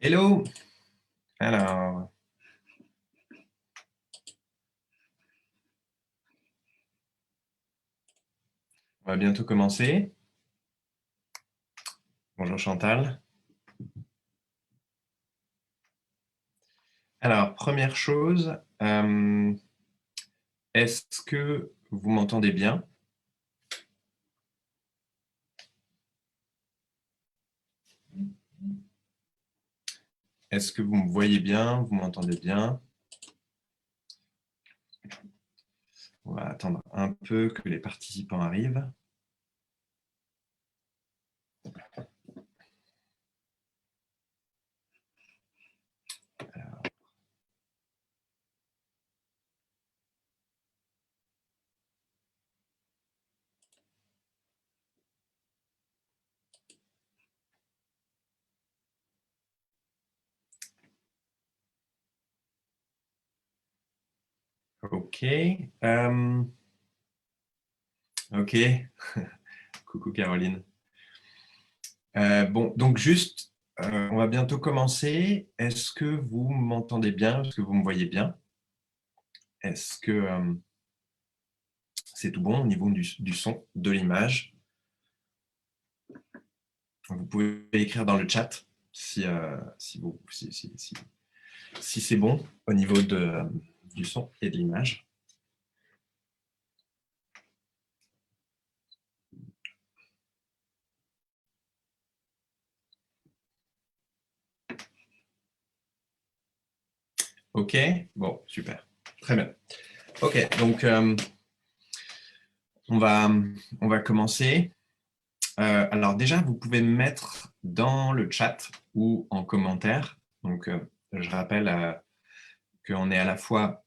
Hello! Alors, on va bientôt commencer. Bonjour Chantal. Alors, première chose, est-ce que vous m'entendez bien? Est-ce que vous me voyez bien? Vous m'entendez bien? On va attendre un peu que les participants arrivent. Ok. Ok. Coucou Caroline. Bon, donc juste, on va bientôt commencer. Est-ce que vous m'entendez bien? Est-ce que vous me voyez bien? Est-ce que c'est tout bon au niveau du son, de l'image? Vous pouvez écrire dans le chat si, si c'est bon au niveau du son et de l'image. OK, bon, super. Très bien. OK, donc on va commencer. Alors déjà, vous pouvez me mettre dans le chat ou en commentaire. Donc, je rappelle qu'on est à la fois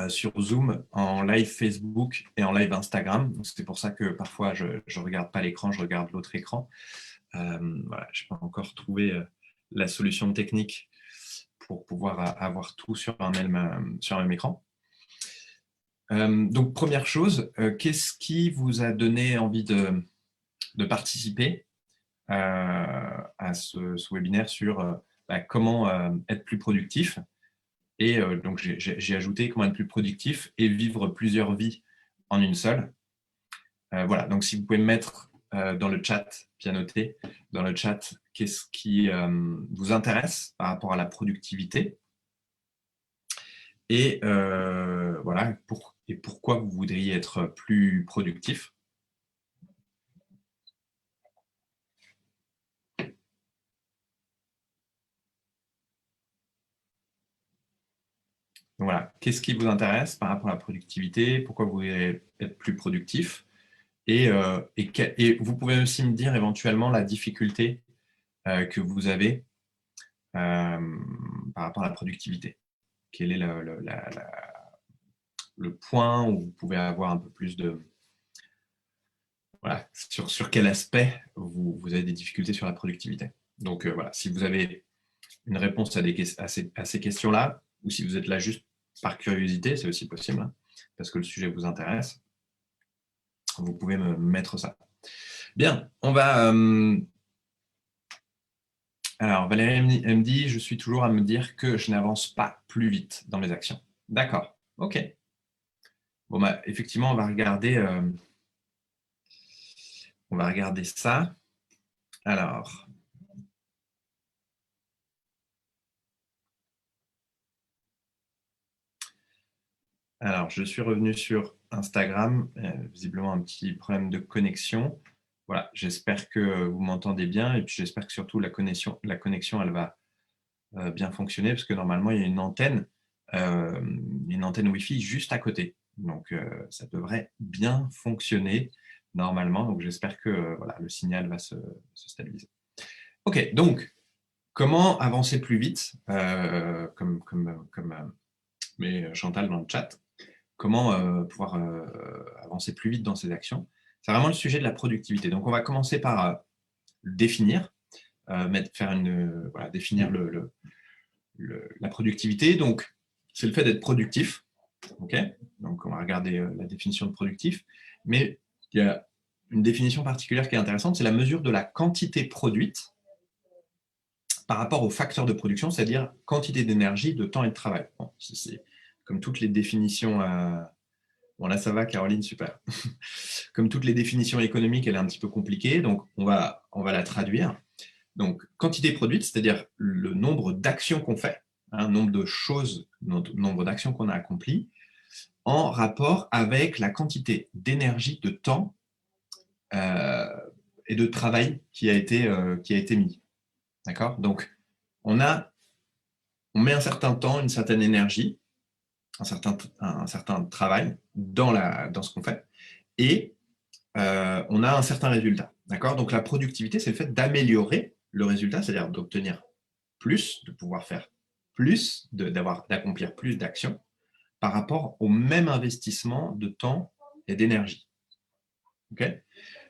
sur Zoom, en live Facebook et en live Instagram. C'est pour ça que parfois, je ne regarde pas l'écran, je regarde l'autre écran. Voilà, je n'ai pas encore trouvé la solution technique pour pouvoir avoir tout sur un même écran. Donc, première chose, qu'est-ce qui vous a donné envie de participer à ce webinaire sur comment être plus productif? Et donc, j'ai ajouté comment être plus productif et vivre plusieurs vies en une seule. Voilà, donc si vous pouvez me mettre dans le chat, bien noté, dans le chat, qu'est-ce qui vous intéresse par rapport à la productivité et voilà, et pourquoi vous voudriez être plus productif. Voilà, qu'est-ce qui vous intéresse par rapport à la productivité, pourquoi vous voudriez être plus productif et vous pouvez aussi me dire éventuellement la difficulté que vous avez par rapport à la productivité. Quel est le point où vous pouvez avoir un peu plus de... Voilà, sur quel aspect vous avez des difficultés sur la productivité. Donc voilà, si vous avez une réponse à ces questions-là, ou si vous êtes là juste par curiosité, c'est aussi possible, hein, parce que le sujet vous intéresse, vous pouvez me mettre ça. Bien, on va... alors, Valérie me dit, je suis toujours à me dire que je n'avance pas plus vite dans mes actions. D'accord, ok. Bon, bah, effectivement, on va regarder ça. Alors, je suis revenu sur Instagram, visiblement un petit problème de connexion. Voilà, j'espère que vous m'entendez bien et puis j'espère que surtout la connexion elle va bien fonctionner parce que normalement, il y a une antenne Wi-Fi juste à côté. Donc, ça devrait bien fonctionner normalement. Donc, j'espère que voilà, le signal va se stabiliser. OK, donc, comment avancer plus vite met Chantal dans le chat. Comment pouvoir avancer plus vite dans ses actions? C'est vraiment le sujet de la productivité. Donc, on va commencer par définir, définir la productivité. Donc, c'est le fait d'être productif. Okay, donc, on va regarder la définition de productif. Mais il y a une définition particulière qui est intéressante, c'est la mesure de la quantité produite par rapport aux facteurs de production, c'est-à-dire quantité d'énergie, de temps et de travail. Bon, c'est comme toutes les définitions... Bon, là, ça va, Caroline, super. Comme toutes les définitions économiques, elle est un petit peu compliquée, donc on va la traduire. Donc, quantité produite, c'est-à-dire le nombre d'actions qu'on fait, nombre de choses, nombre d'actions qu'on a accomplies, en rapport avec la quantité d'énergie, de temps et de travail qui a été mis. D'accord? Donc, on met un certain temps, une certaine énergie, un certain travail dans ce qu'on fait, et on a un certain résultat. D'accord? Donc la productivité, c'est le fait d'améliorer le résultat, c'est-à-dire d'obtenir plus, de pouvoir faire plus, d'accomplir plus d'actions par rapport au même investissement de temps et d'énergie. Okay?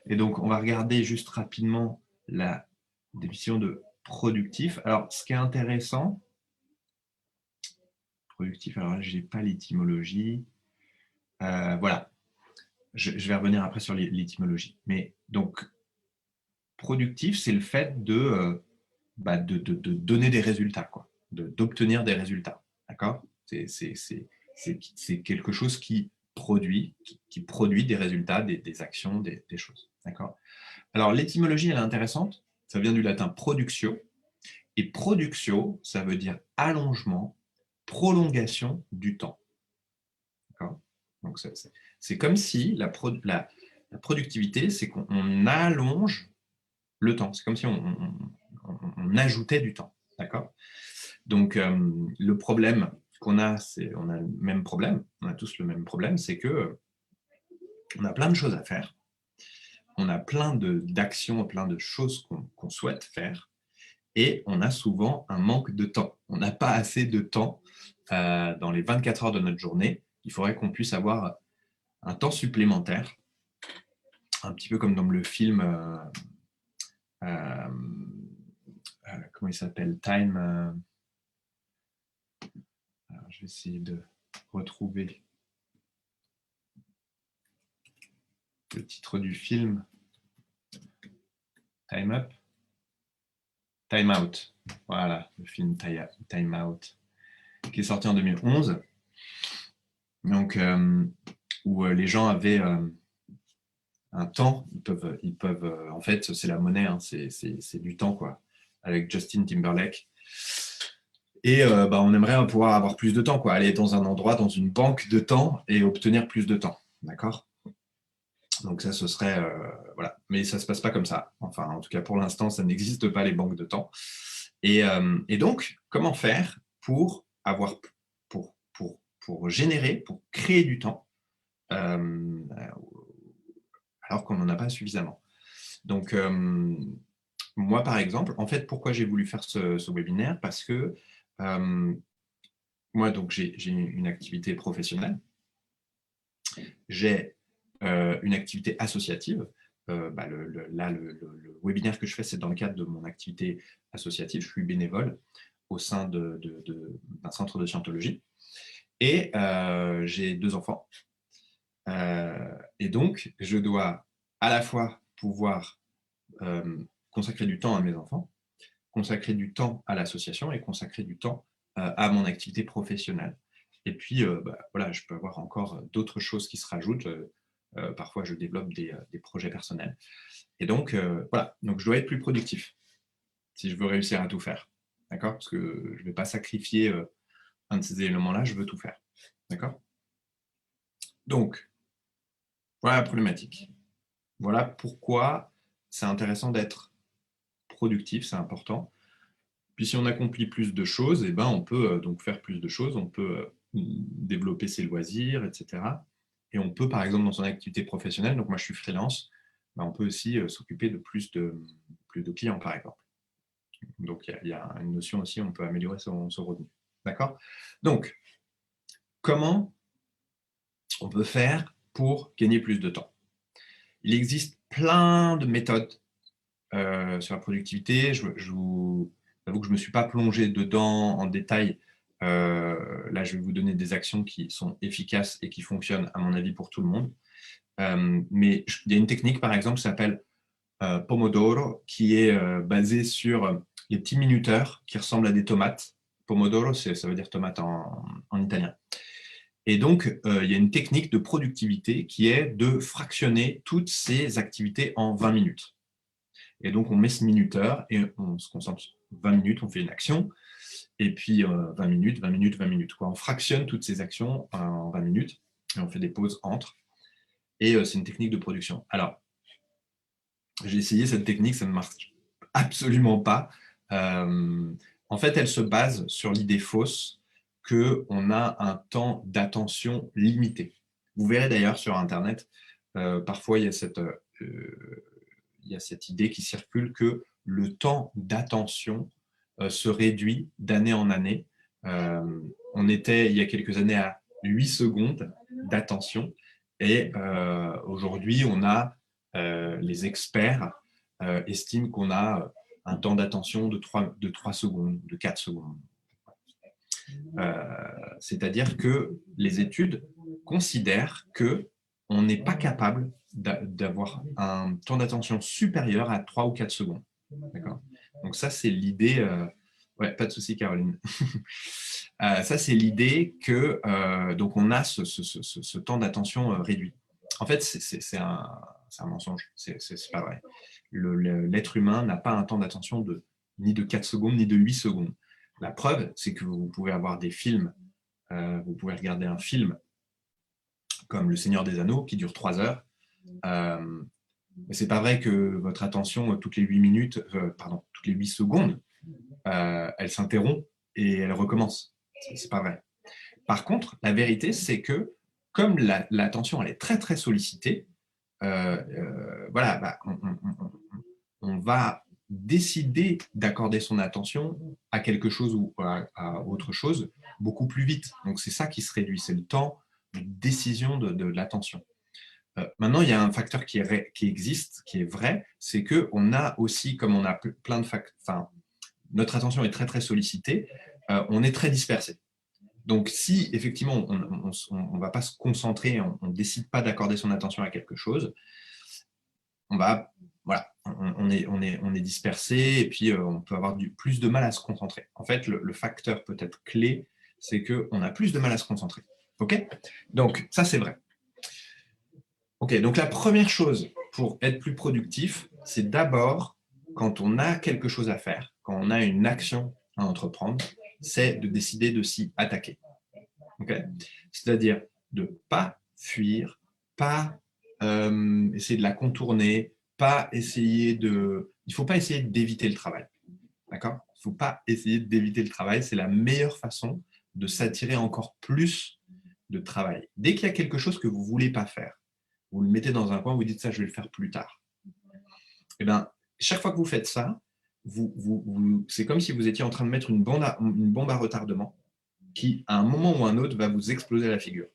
Et donc, on va regarder juste rapidement la définition de productif. Alors, ce qui est intéressant, productif, alors là, je n'ai pas l'étymologie. Voilà, je vais revenir après sur l'étymologie. Mais donc, productif, c'est le fait de donner des résultats, quoi, d'obtenir des résultats. D'accord? C'est quelque chose qui produit des résultats, des actions, des choses. D'accord? Alors, l'étymologie, elle est intéressante. Ça vient du latin productio. Et productio, ça veut dire allongement, prolongation du temps. D'accord? Donc, c'est comme si la productivité, c'est qu'on allonge le temps. C'est comme si on ajoutait du temps. D'accord? Donc, le problème qu'on a, on a le même problème, on a tous le même problème, c'est que on a plein de choses à faire, on a plein d'actions, plein de choses qu'on souhaite faire, et on a souvent un manque de temps. On n'a pas assez de temps dans les 24 heures de notre journée. Il faudrait qu'on puisse avoir un temps supplémentaire, un petit peu comme dans le film, comment il s'appelle, Time. Alors, je vais essayer de retrouver le titre du film. Time Up, Time Out. Voilà, le film Time Out, qui est sorti en 2011. Donc, où les gens avaient un temps, ils peuvent en fait, c'est la monnaie, c'est du temps, quoi, avec Justin Timberlake. Et on aimerait pouvoir avoir plus de temps, quoi, aller dans un endroit, dans une banque de temps et obtenir plus de temps. D'accord? Donc ça, ce serait... voilà. Mais ça ne se passe pas comme ça. Enfin, en tout cas, pour l'instant, ça n'existe pas, les banques de temps. Et donc, comment faire pour générer, pour créer du temps, alors qu'on n'en a pas suffisamment. Donc, moi, par exemple, en fait, pourquoi j'ai voulu faire ce webinaire? Parce que moi, donc, j'ai une activité professionnelle. J'ai une activité associative. Le webinaire que je fais, c'est dans le cadre de mon activité associative. Je suis bénévole au sein d'un centre de scientologie. Et j'ai 2 enfants. Et donc, je dois à la fois pouvoir consacrer du temps à mes enfants, consacrer du temps à l'association et consacrer du temps à mon activité professionnelle. Et puis, voilà, je peux avoir encore d'autres choses qui se rajoutent. Parfois, je développe des projets personnels. Et donc, voilà, donc je dois être plus productif si je veux réussir à tout faire. D'accord? Parce que je ne vais pas sacrifier un de ces éléments-là, je veux tout faire. D'accord? Donc, voilà la problématique. Voilà pourquoi c'est intéressant d'être productif, c'est important. Puis si on accomplit plus de choses, eh ben, on peut donc faire plus de choses, on peut développer ses loisirs, etc. Et on peut, par exemple, dans son activité professionnelle, donc moi je suis freelance, ben, on peut aussi s'occuper de plus de clients, par exemple. Donc il y a une notion aussi, on peut améliorer son revenu. D'accord? Donc, comment on peut faire pour gagner plus de temps? Il existe plein de méthodes sur la productivité. Je vous avoue que je ne me suis pas plongé dedans en détail. Là, je vais vous donner des actions qui sont efficaces et qui fonctionnent, à mon avis, pour tout le monde. Mais il y a une technique, par exemple, qui s'appelle Pomodoro, qui est basé sur les petits minuteurs qui ressemblent à des tomates. Pomodoro, ça veut dire tomate en italien. Et donc, il y a une technique de productivité qui est de fractionner toutes ces activités en 20 minutes. Et donc, on met ce minuteur et on se concentre 20 minutes, on fait une action, et puis 20 minutes, 20 minutes, 20 minutes. Quoi. On fractionne toutes ces actions en 20 minutes, et on fait des pauses entre. Et c'est une technique de production. Alors, j'ai essayé cette technique, ça ne marche absolument pas. En fait, elle se base sur l'idée fausse qu'on a un temps d'attention limité. Vous verrez d'ailleurs sur Internet, parfois il y a cette idée qui circule que le temps d'attention se réduit d'année en année. On était il y a quelques années à 8 secondes d'attention et aujourd'hui on a les experts estiment qu'on a un temps d'attention de 3 secondes, de 4 secondes. C'est-à-dire que les études considèrent qu'on n'est pas capable d'avoir un temps d'attention supérieur à 3 ou 4 secondes. Donc ça, c'est l'idée... Ouais, pas de souci, Caroline. Ça, c'est l'idée que donc on a ce temps d'attention réduit. En fait, c'est un mensonge. C'est pas vrai. L'être humain n'a pas un temps d'attention ni de 4 secondes, ni de 8 secondes. La preuve, c'est que vous pouvez avoir des films, vous pouvez regarder un film comme Le Seigneur des Anneaux qui dure 3 heures. Mais c'est pas vrai que votre attention, toutes les 8 minutes, toutes les 8 secondes, elle s'interrompt et elle recommence. C'est pas vrai. Par contre, la vérité, c'est que comme l'attention elle est très très sollicitée, voilà, on va décider d'accorder son attention à quelque chose ou à autre chose beaucoup plus vite. Donc c'est ça qui se réduit, c'est le temps de décision de l'attention. Maintenant, il y a un facteur qui existe, qui est vrai, c'est qu'on a aussi, comme on a plein de facteurs, notre attention est très très sollicitée, on est très dispersé. Donc si effectivement on ne va pas se concentrer, on ne décide pas d'accorder son attention à quelque chose, on est dispersé et puis on peut avoir plus de mal à se concentrer. En fait, le facteur peut-être clé, c'est qu'on a plus de mal à se concentrer. OK ? Donc ça, c'est vrai. OK, donc la première chose pour être plus productif, c'est d'abord, quand on a quelque chose à faire, quand on a une action à entreprendre, c'est de décider de s'y attaquer. Okay ? C'est-à-dire de ne pas fuir, pas essayer de la contourner, pas essayer de... Il ne faut pas essayer d'éviter le travail. D'accord ? Il ne faut pas essayer d'éviter le travail. C'est la meilleure façon de s'attirer encore plus de travail. Dès qu'il y a quelque chose que vous ne voulez pas faire, vous le mettez dans un coin, vous dites ça, je vais le faire plus tard. Et bien, chaque fois que vous faites ça, c'est comme si vous étiez en train de mettre une bombe à retardement qui, à un moment ou un autre, va vous exploser la figure.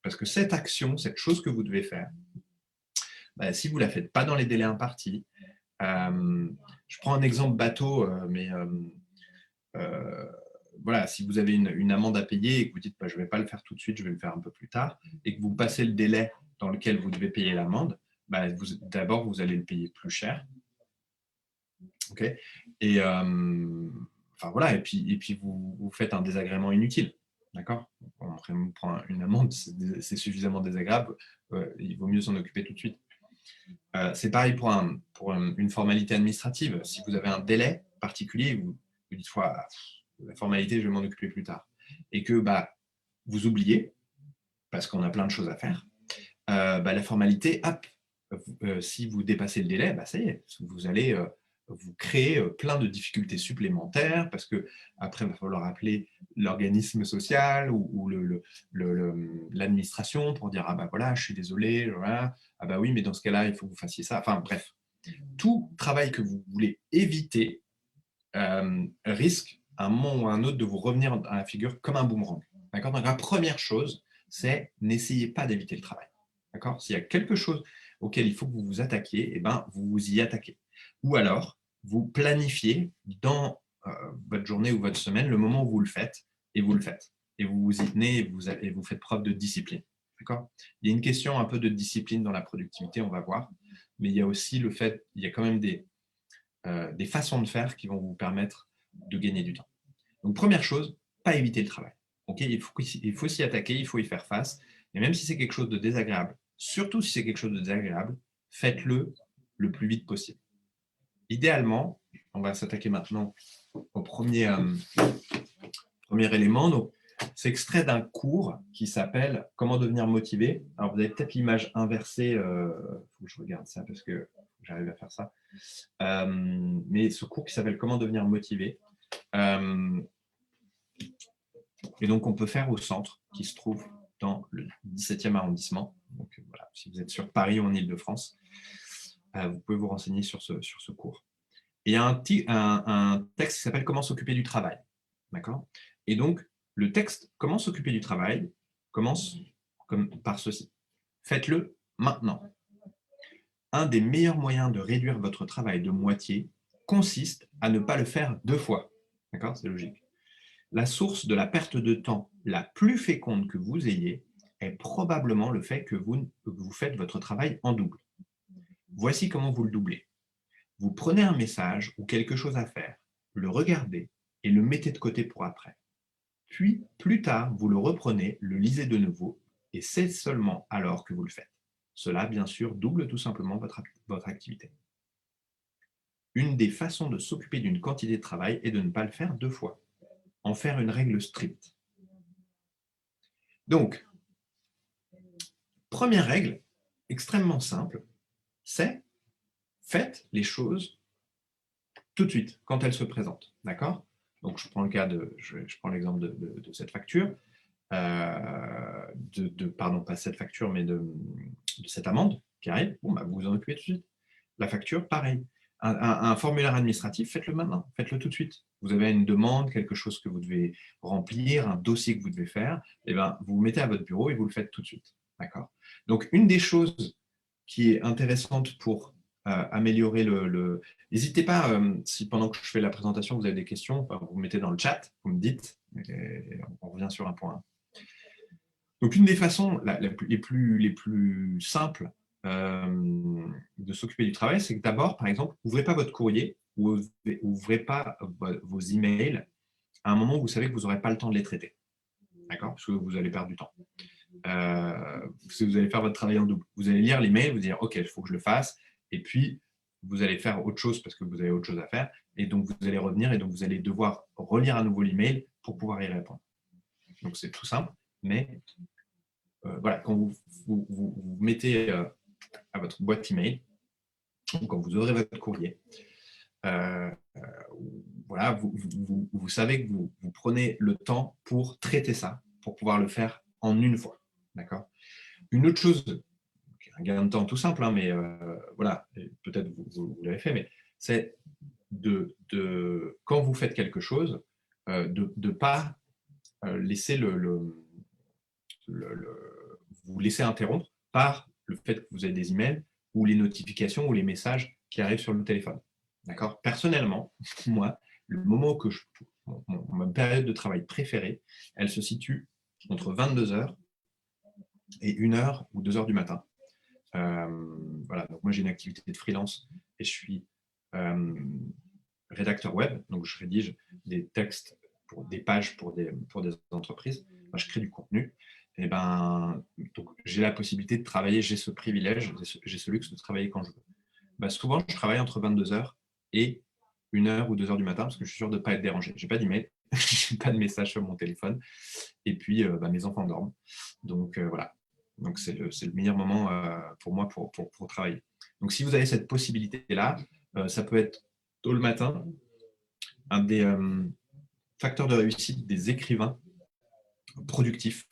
Parce que cette action, cette chose que vous devez faire, si vous ne la faites pas dans les délais impartis, je prends un exemple bateau, mais voilà, si vous avez une amende à payer et que vous dites je ne vais pas le faire tout de suite, je vais le faire un peu plus tard, et que vous passez le délai dans lequel vous devez payer l'amende, d'abord vous allez le payer plus cher. Okay ? Et voilà, et puis vous faites un désagrément inutile. D'accord ? On prend une amende, c'est suffisamment désagréable, il vaut mieux s'en occuper tout de suite. C'est pareil pour une formalité administrative. Si vous avez un délai particulier, vous dites la formalité, je vais m'en occuper plus tard. Et que vous oubliez, parce qu'on a plein de choses à faire, la formalité, si vous dépassez le délai, ça y est, vous allez vous créer plein de difficultés supplémentaires parce que après il va falloir appeler l'organisme social ou l'administration pour dire voilà, je suis désolé, voilà. Oui, mais dans ce cas-là, il faut que vous fassiez ça. Enfin bref, tout travail que vous voulez éviter risque à un moment ou à un autre de vous revenir à la figure comme un boomerang. D'accord ? Donc la première chose, c'est n'essayez pas d'éviter le travail. D'accord ? S'il y a quelque chose auquel il faut que vous vous attaquiez, vous vous y attaquez. Ou alors, vous planifiez dans votre journée ou votre semaine le moment où vous le faites, et vous le faites. Et vous vous y tenez et vous faites preuve de discipline. D'accord ? Il y a une question un peu de discipline dans la productivité, on va voir. mais il y a aussi le fait, il y a quand même des façons de faire qui vont vous permettre de gagner du temps. Donc, première chose, pas éviter le travail. Okay, il faut s'y attaquer, il faut y faire face. Et même si c'est quelque chose de désagréable, surtout si c'est quelque chose de désagréable, faites-le le plus vite possible. Idéalement, on va s'attaquer maintenant au premier élément. Donc, c'est extrait d'un cours qui s'appelle « Comment devenir motivé ». Alors, vous avez peut-être l'image inversée. Il faut que je regarde ça parce que j'arrive à faire ça. Mais ce cours qui s'appelle « Comment devenir motivé ». Et donc, on peut faire au centre, qui se trouve dans le 17e arrondissement. Donc, voilà, si vous êtes sur Paris ou en Île-de-France, vous pouvez vous renseigner sur ce cours. Et il y a un texte qui s'appelle « Comment s'occuper du travail ». D'accord ? Et donc, le texte « Comment s'occuper du travail » commence par ceci. Faites-le maintenant. Un des meilleurs moyens de réduire votre travail de moitié consiste à ne pas le faire 2 fois. D'accord ? C'est logique. La source de la perte de temps la plus féconde que vous ayez est probablement le fait que vous faites votre travail en double. Voici comment vous le doublez. Vous prenez un message ou quelque chose à faire, le regardez et le mettez de côté pour après. Puis, plus tard, vous le reprenez, le lisez de nouveau et c'est seulement alors que vous le faites. Cela, bien sûr, double tout simplement votre activité. Une des façons de s'occuper d'une quantité de travail est de ne pas le faire 2 fois. En faire une règle stricte. Donc, première règle, extrêmement simple, c'est faites les choses tout de suite, quand elles se présentent. D'accord ? Donc, je prends le cas je prends l'exemple de cette facture, pardon, pas cette facture, mais de cette amende qui arrive. Bon, bah, vous vous en occupez tout de suite. La facture, pareil. Un formulaire administratif, faites-le maintenant, faites-le tout de suite. Vous avez une demande, quelque chose que vous devez remplir, un dossier que vous devez faire, et ben, vous vous mettez à votre bureau et vous le faites tout de suite. D'accord ? Donc, une des choses qui est intéressante pour améliorer N'hésitez pas, si pendant que je fais la présentation, vous avez des questions, vous mettez dans le chat, vous me dites, et on revient sur un point. Donc, une des façons les plus simples de s'occuper du travail, c'est que d'abord, par exemple, ouvrez pas votre courrier ou ouvrez pas vos emails à un moment où vous savez que vous n'aurez pas le temps de les traiter. D'accord ? Parce que vous allez perdre du temps. Parce que vous allez faire votre travail en double. Vous allez lire l'email, vous dire « Ok, il faut que je le fasse », et puis vous allez faire autre chose parce que vous avez autre chose à faire, et donc vous allez revenir, et donc vous allez devoir relire à nouveau l'email pour pouvoir y répondre. Donc c'est tout simple, mais voilà, quand vous mettez à votre boîte email, ou quand vous ouvrez votre courrier, voilà, vous savez que vous prenez le temps pour traiter ça, pour pouvoir le faire en une fois. D'accord ? Une autre chose, un gain de temps tout simple, hein, mais voilà, peut-être vous l'avez fait, mais c'est quand vous faites quelque chose, de ne pas laisser vous laisser interrompre par le fait que vous avez des emails ou les notifications ou les messages qui arrivent sur le téléphone. D'accord ? Personnellement, moi, le moment que ma période de travail préférée, elle se situe entre 22h et 1h ou 2h du matin. Voilà, donc moi j'ai une activité de freelance et je suis rédacteur web, donc je rédige des textes pour des pages pour des entreprises. Moi, je crée du contenu. Et ben, donc j'ai la possibilité de travailler, j'ai ce privilège, j'ai ce luxe de travailler quand je veux. Ben, souvent, je travaille entre 22h et 1h ou 2h du matin parce que je suis sûr de ne pas être dérangé. Je n'ai pas d'email, je n'ai pas de message sur mon téléphone. Et puis, mes enfants dorment. Donc, voilà. Donc, c'est le meilleur moment pour moi pour travailler. Donc, si vous avez cette possibilité-là, ça peut être tôt le matin. Un des facteurs de réussite des écrivains productifs,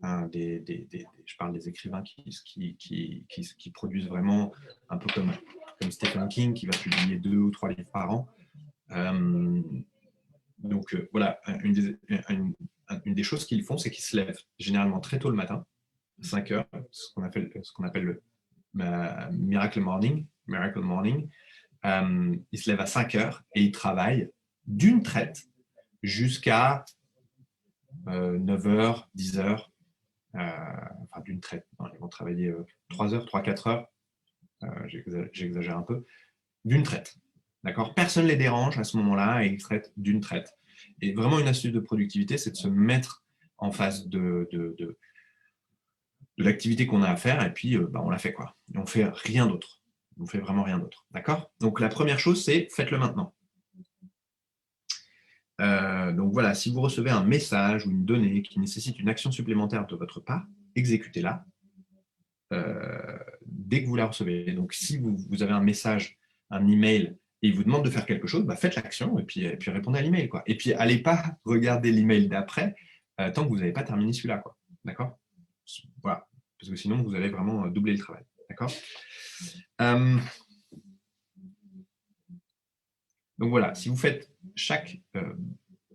je parle des écrivains qui produisent vraiment un peu comme Stephen King, qui va publier 2 ou 3 livres par an. Donc, voilà, une des choses qu'ils font, c'est qu'ils se lèvent généralement très tôt le matin, 5 heures, ce qu'on appelle le Miracle Morning. Ils se lèvent à 5 heures et ils travaillent d'une traite jusqu'à 9 heures, 10 heures, enfin d'une traite. Ils vont travailler 3 heures, 3-4 heures j'exagère un peu, d'une traite. D'accord? Personne ne les dérange à ce moment-là et ils traitent d'une traite. Et vraiment, une astuce de productivité, c'est de se mettre en face de l'activité qu'on a à faire et puis on la fait quoi. Et on fait rien d'autre. On fait vraiment rien d'autre. D'accord? Donc la première chose, c'est faites-le maintenant. Donc voilà, si vous recevez un message ou une donnée qui nécessite une action supplémentaire de votre part, exécutez-la dès que vous la recevez. Donc si vous avez un message, un email, et il vous demande de faire quelque chose, faites l'action et puis répondez à l'email. Et puis allez pas regarder l'email d'après tant que vous n'avez pas terminé celui-là. D'accord? Voilà. Parce que sinon, vous allez vraiment doubler le travail. D'accord? Donc voilà, si vous faites chaque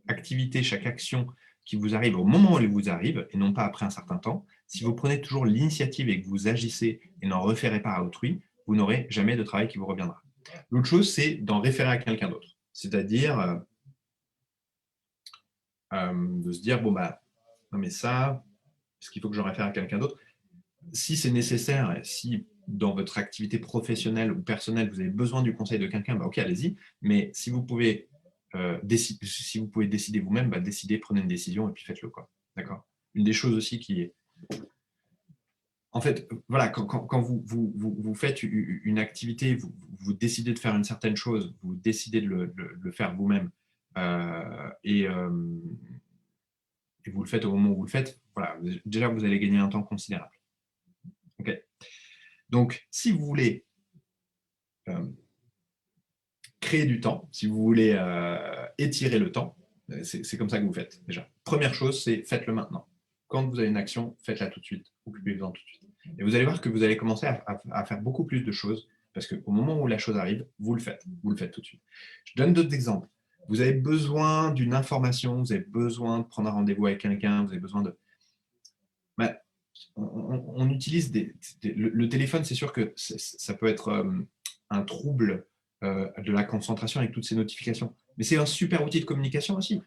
activité, chaque action qui vous arrive au moment où elle vous arrive, et non pas après un certain temps, si vous prenez toujours l'initiative et que vous agissez et n'en référez pas à autrui, vous n'aurez jamais de travail qui vous reviendra. L'autre chose, c'est d'en référer à quelqu'un d'autre. C'est-à-dire de se dire, bon, non mais ça, est-ce qu'il faut que j'en réfère à quelqu'un d'autre? Si c'est nécessaire, si dans votre activité professionnelle ou personnelle, vous avez besoin du conseil de quelqu'un, ok, allez-y. Mais si vous pouvez décider vous-même, décidez, prenez une décision et puis faites-le. D'accord? Une des choses aussi qui est... En fait, voilà, quand vous faites une activité, vous décidez de faire une certaine chose, vous décidez de le faire vous-même et vous le faites au moment où vous le faites, voilà, déjà vous allez gagner un temps considérable. Okay. Donc, si vous voulez créer du temps, si vous voulez étirer le temps, c'est comme ça que vous faites déjà. Première chose, c'est faites-le maintenant. Quand vous avez une action, faites-la tout de suite, occupez-vous-en tout de suite. Et vous allez voir que vous allez commencer à faire beaucoup plus de choses parce qu'au moment où la chose arrive, vous le faites tout de suite. Je donne d'autres exemples. Vous avez besoin d'une information, vous avez besoin de prendre un rendez-vous avec quelqu'un, vous avez besoin de... on utilise le téléphone, c'est sûr que ça peut être un trouble de la concentration avec toutes ces notifications. Mais c'est un super outil de communication aussi.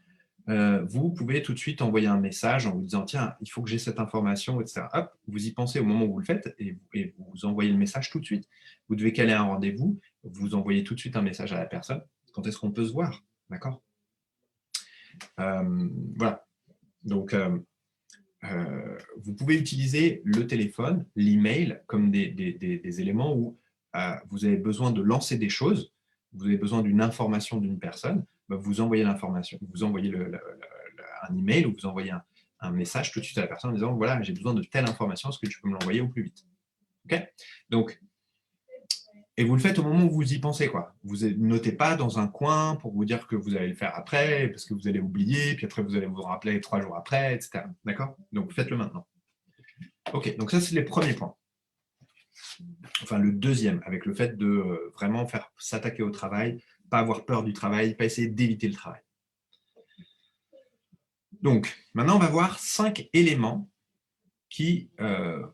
Vous pouvez tout de suite envoyer un message en vous disant tiens, il faut que j'ai cette information, etc. Hop, vous y pensez au moment où vous le faites et vous envoyez le message tout de suite. Vous devez caler un rendez-vous, vous envoyez tout de suite un message à la personne. Quand est-ce qu'on peut se voir? D'accord? Voilà. Donc, vous pouvez utiliser le téléphone, l'email comme des éléments où vous avez besoin de lancer des choses, vous avez besoin d'une information d'une personne, vous envoyez l'information, vous envoyez un email ou vous envoyez un message tout de suite à la personne en disant voilà, j'ai besoin de telle information, est-ce que tu peux me l'envoyer au plus vite? Okay. Donc, et vous le faites au moment où vous y pensez. Vous ne notez pas dans un coin pour vous dire que vous allez le faire après, parce que vous allez oublier, puis après vous allez vous rappeler 3 jours après, etc. D'accord? Donc faites-le maintenant. Ok, donc ça c'est les premiers points. Enfin le deuxième, avec le fait de vraiment faire s'attaquer au travail, pas avoir peur du travail, pas essayer d'éviter le travail. Donc maintenant on va voir 5 éléments qui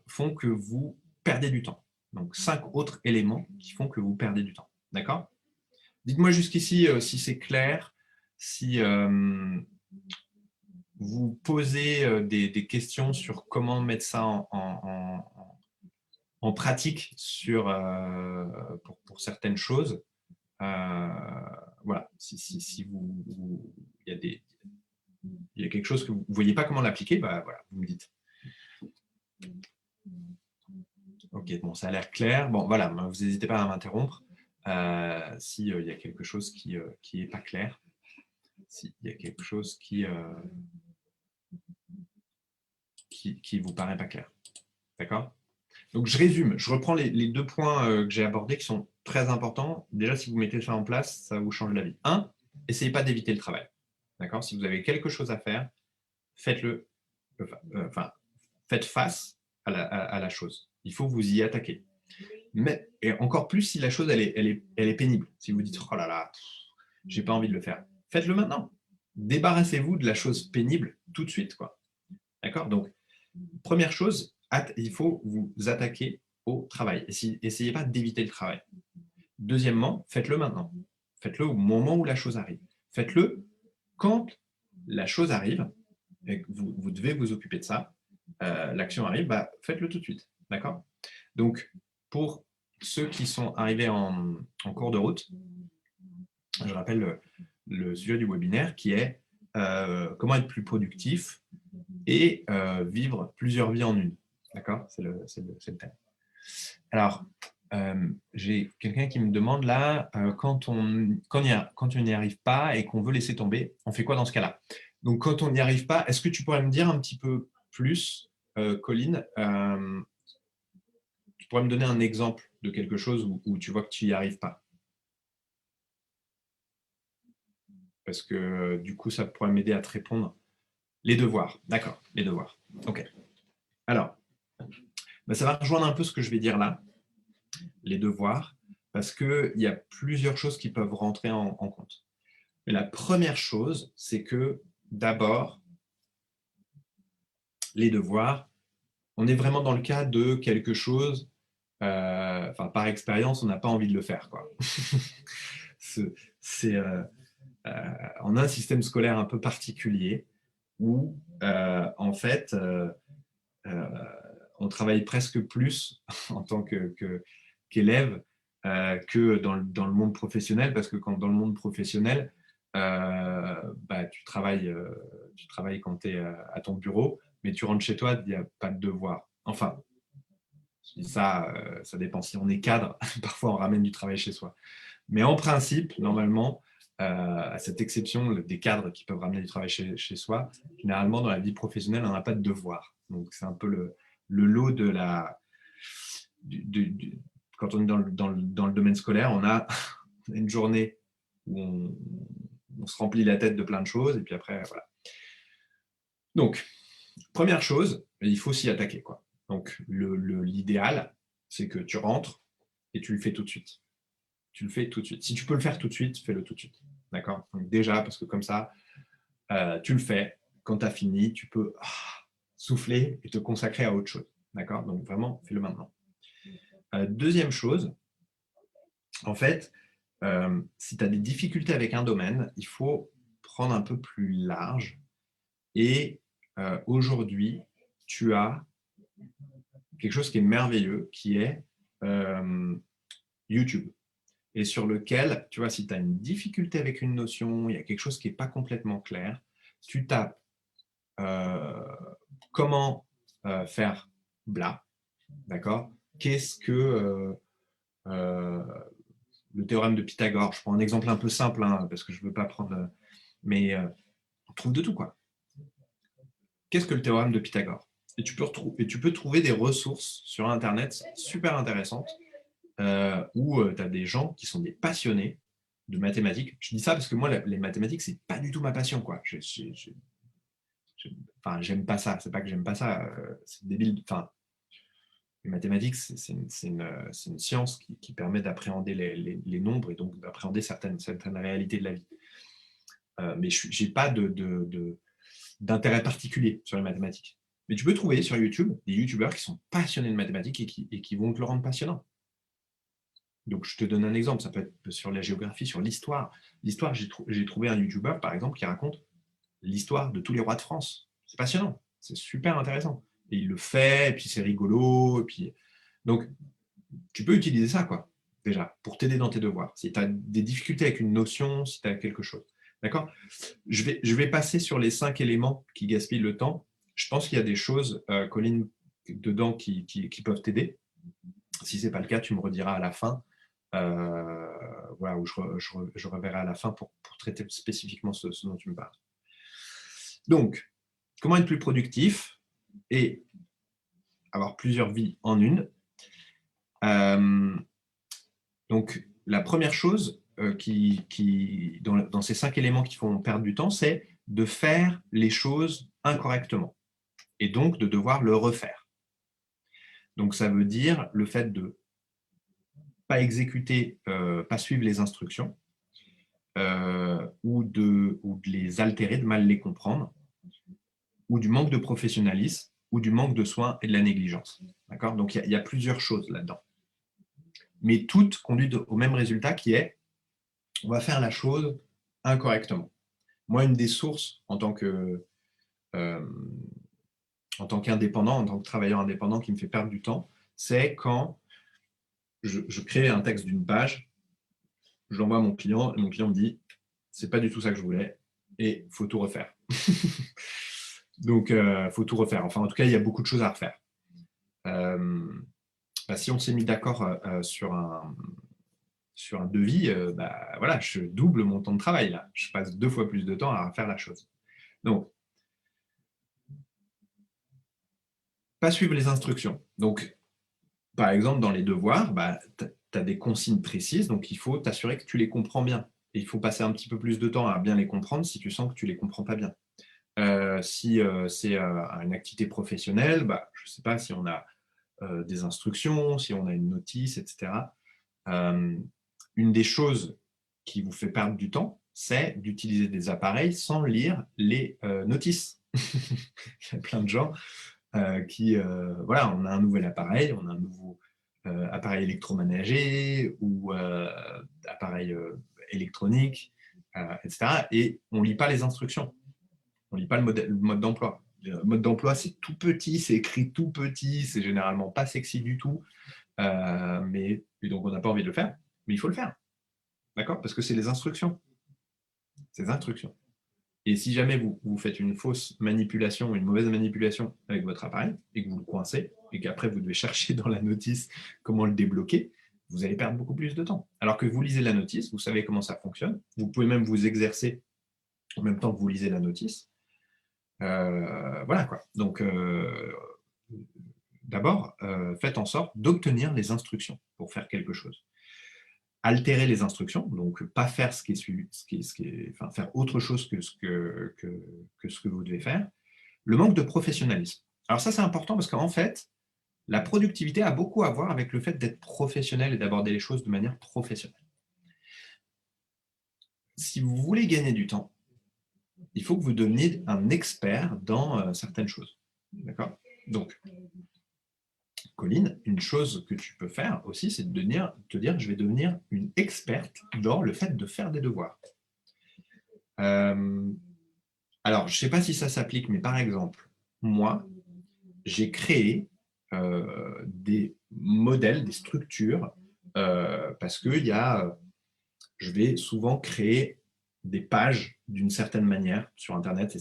font que vous perdez du temps. Donc 5 autres éléments qui font que vous perdez du temps. D'accord? Dites-moi jusqu'ici si c'est clair, si vous posez des questions sur comment mettre ça en pratique pour certaines choses. Voilà, si il y a quelque chose que vous ne voyez pas comment l'appliquer, voilà, vous me dites. Ok, bon, ça a l'air clair. Bon, voilà, vous n'hésitez pas à m'interrompre s'il y a quelque chose qui n'est pas clair, s'il y a quelque chose qui vous paraît pas clair. D'accord? Donc, je résume. Je reprends les 2 points que j'ai abordés qui sont très importants. Déjà, si vous mettez ça en place, ça vous change la vie. 1, essayez pas d'éviter le travail. D'accord? Si vous avez quelque chose à faire, faites-le. Faites face à la chose. Il faut vous y attaquer. Mais, et encore plus si la chose, elle est pénible. Si vous dites, oh là là, j'ai pas envie de le faire. Faites-le maintenant. Débarrassez-vous de la chose pénible tout de suite. D'accord? Donc, première chose, il faut vous attaquer au travail. Essayez pas d'éviter le travail. Deuxièmement, faites-le maintenant. Faites-le au moment où la chose arrive. Faites-le quand la chose arrive et que vous devez vous occuper de ça. L'action arrive, faites-le tout de suite. D'accord? Donc, pour ceux qui sont arrivés en cours de route, je rappelle le sujet du webinaire qui est comment être plus productif et vivre plusieurs vies en une. D'accord? C'est le thème. Alors, j'ai quelqu'un qui me demande là, quand on n'y arrive pas et qu'on veut laisser tomber, on fait quoi dans ce cas-là? Donc, quand on n'y arrive pas, est-ce que tu pourrais me dire un petit peu plus, Colline, tu pourrais me donner un exemple de quelque chose où tu vois que tu n'y arrives pas? Parce que du coup, ça pourrait m'aider à te répondre. Les devoirs, d'accord, les devoirs. Ok. Alors, ça va rejoindre un peu ce que je vais dire là, les devoirs, parce qu'il y a plusieurs choses qui peuvent rentrer en compte. Mais la première chose, c'est que d'abord, les devoirs, on est vraiment dans le cas de quelque chose, par expérience, on n'a pas envie de le faire, quoi. On a un système scolaire un peu particulier où, en fait, on travaille presque plus en tant qu'élève que dans le monde professionnel, parce que dans le monde professionnel, tu travailles quand tu es à ton bureau, mais tu rentres chez toi, il n'y a pas de devoir. Enfin, je dis ça, ça dépend. Si on est cadre, parfois on ramène du travail chez soi. Mais en principe, normalement, à cette exception des cadres qui peuvent ramener du travail chez soi, généralement dans la vie professionnelle, on n'a pas de devoir. Donc c'est un peu le lot de la... quand on est dans le domaine scolaire, on a une journée où on se remplit la tête de plein de choses, et puis après, voilà. Donc, première chose, il faut s'y attaquer, quoi. Donc, l'idéal, c'est que tu rentres et tu le fais tout de suite. Tu le fais tout de suite. Si tu peux le faire tout de suite, fais-le tout de suite. D'accord? Donc déjà, parce que comme ça, tu le fais. Quand tu as fini, tu peux souffler et te consacrer à autre chose. D'accord? Donc vraiment, fais-le maintenant. Deuxième chose, en fait, si tu as des difficultés avec un domaine, il faut prendre un peu plus large. Et aujourd'hui, tu as quelque chose qui est merveilleux, qui est YouTube. Et sur lequel, tu vois, si tu as une difficulté avec une notion, il y a quelque chose qui n'est pas complètement clair, tu tapes comment faire bla, d'accord? Qu'est-ce que le théorème de Pythagore? Je prends un exemple un peu simple, hein, parce que je ne veux pas prendre... mais on trouve de tout, quoi. Qu'est-ce que le théorème de Pythagore? Et tu peux trouver des ressources sur Internet super intéressantes où tu as des gens qui sont des passionnés de mathématiques. Je dis ça parce que moi, les mathématiques, c'est pas du tout ma passion, quoi. J'aime pas ça. C'est pas que j'aime pas ça. C'est débile. Enfin, les mathématiques, c'est une science qui permet d'appréhender les nombres et donc d'appréhender certaines réalités de la vie. Mais je n'ai pas d'intérêt particulier sur les mathématiques. Mais tu peux trouver sur YouTube des youtubeurs qui sont passionnés de mathématiques et qui vont te le rendre passionnant. Donc, je te donne un exemple. Ça peut être sur la géographie, sur l'histoire. L'histoire, j'ai trouvé un youtubeur, par exemple, qui raconte l'histoire de tous les rois de France. C'est passionnant. C'est super intéressant. Et il le fait, et puis c'est rigolo. Et puis... Donc, tu peux utiliser ça, quoi, déjà, pour t'aider dans tes devoirs. Si tu as des difficultés avec une notion, si tu as quelque chose. D'accord? Je vais passer sur les 5 éléments qui gaspillent le temps. Je pense qu'il y a des choses, Colline, dedans qui peuvent t'aider. Si ce n'est pas le cas, tu me rediras à la fin. Voilà, où je reverrai à la fin pour traiter spécifiquement ce dont tu me parles. Donc, comment être plus productif et avoir plusieurs vies en une. Donc, la première chose dans ces 5 éléments qui font perdre du temps, c'est de faire les choses incorrectement et donc de devoir le refaire. Donc, ça veut dire le fait de pas exécuter, pas suivre les instructions ou de les altérer, de mal les comprendre, ou du manque de professionnalisme, ou du manque de soins et de la négligence. D'accord? Donc, il y a plusieurs choses là-dedans. Mais toutes conduisent au même résultat qui est on va faire la chose incorrectement. Moi, une des sources en tant qu'indépendant, en tant que travailleur indépendant qui me fait perdre du temps, c'est quand je crée un texte d'une page, je l'envoie à mon client, et mon client me dit c'est pas du tout ça que je voulais, et il faut tout refaire. Donc, il faut tout refaire. Enfin, en tout cas, il y a beaucoup de choses à refaire. Si on s'est mis d'accord sur un devis, voilà, je double mon temps de travail là. Je passe 2 fois plus de temps à faire la chose. Donc, pas suivre les instructions. Donc, par exemple, dans les devoirs, tu as des consignes précises, donc il faut t'assurer que tu les comprends bien. Et il faut passer un petit peu plus de temps à bien les comprendre si tu sens que tu les comprends pas bien. Si c'est une activité professionnelle, je ne sais pas si on a des instructions, si on a une notice, etc. Une des choses qui vous fait perdre du temps, c'est d'utiliser des appareils sans lire les notices. Il y a plein de gens qui, voilà, on a un nouvel appareil, on a un nouveau appareil électroménager ou appareil électronique, etc. Et on ne lit pas les instructions, on ne lit pas le mode d'emploi. Le mode d'emploi, c'est tout petit, c'est écrit tout petit, c'est généralement pas sexy du tout, et donc on n'a pas envie de le faire, mais il faut le faire, d'accord? Parce que c'est les instructions. C'est les instructions. Et si jamais vous faites une fausse manipulation, une mauvaise manipulation avec votre appareil, et que vous le coincez, et qu'après vous devez chercher dans la notice comment le débloquer, vous allez perdre beaucoup plus de temps. Alors que vous lisez la notice, vous savez comment ça fonctionne, vous pouvez même vous exercer en même temps que vous lisez la notice. Voilà quoi. Donc, d'abord, faites en sorte d'obtenir les instructions pour faire quelque chose. Altérer les instructions, donc pas faire enfin, faire autre chose que ce que vous devez faire. Le manque de professionnalisme. Alors ça, c'est important parce qu'en fait, la productivité a beaucoup à voir avec le fait d'être professionnel et d'aborder les choses de manière professionnelle. Si vous voulez gagner du temps, il faut que vous deveniez un expert dans certaines choses. D'accord? Donc, Colline, une chose que tu peux faire aussi, c'est de te dire je vais devenir une experte dans le fait de faire des devoirs. Alors, je ne sais pas si ça s'applique, mais par exemple, moi, j'ai créé des modèles, des structures, parce que je vais souvent créer des pages d'une certaine manière sur Internet.